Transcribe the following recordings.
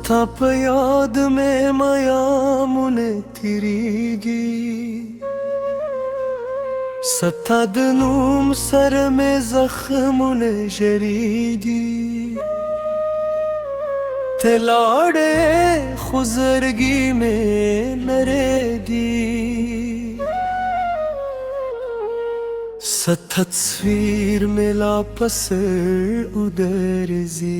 सता पे याद में माया मुने तिरीगी सता दनूम सर में जख्म ने जरीगी तेलाड़े खुजरगी में नरेगी सता तस्वीर में लापसर उदरजी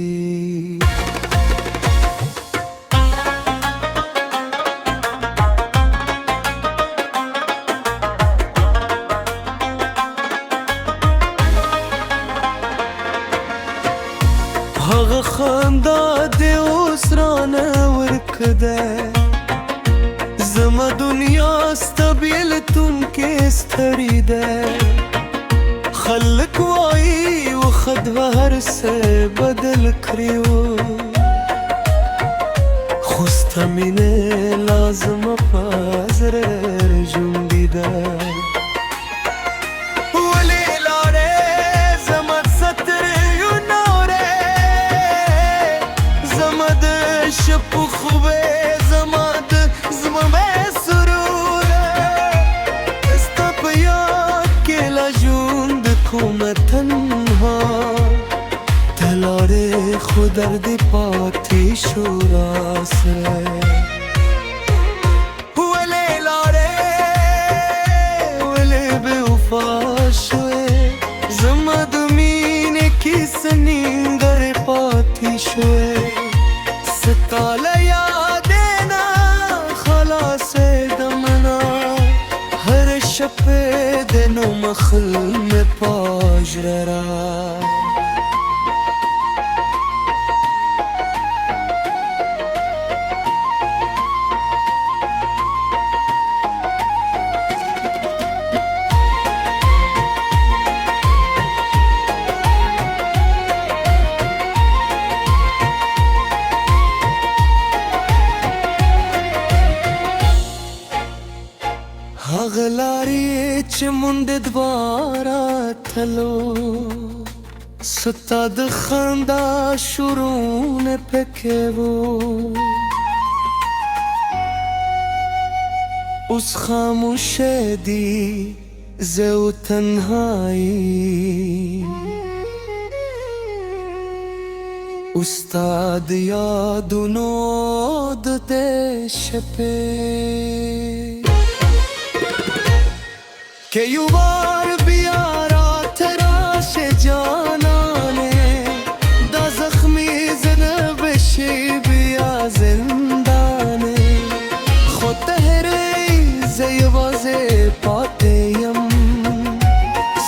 هغه خندا دې اوس رانه ورکده زما دنیا ستا بیلتون کې ستړې ده خلک وایي وخت به هر څه بدل کړي وو خو ستا مینه لازمه په زړه ژوندۍ ده شپو خوبه زماد زمه سرور استا په یاد کې لا ژوند کوم تنها تلاره خو درد پاتې شو راسره ولې لاره ولې بې وفا شوې زما د مینې کیسه نیمګړې پاتې شوې ستاله یادینا خلاص دمنا هر شپه دنو مخل میں پاجررا هغه لارې چې مونږ دواره تلو ستا د خندا شورونه پکې وو اوس خاموشه دي زه و تنهایی استاد یادونو د دې شپې که یو بار بیا رات راشه جانانه دا زخمی زنه بشی بیا زندانه خود تهره زیوازه پاتیم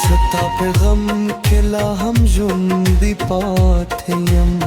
ستا پی غم کلا هم جندی پاتیم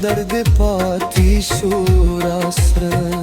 درد پاتی شو راسره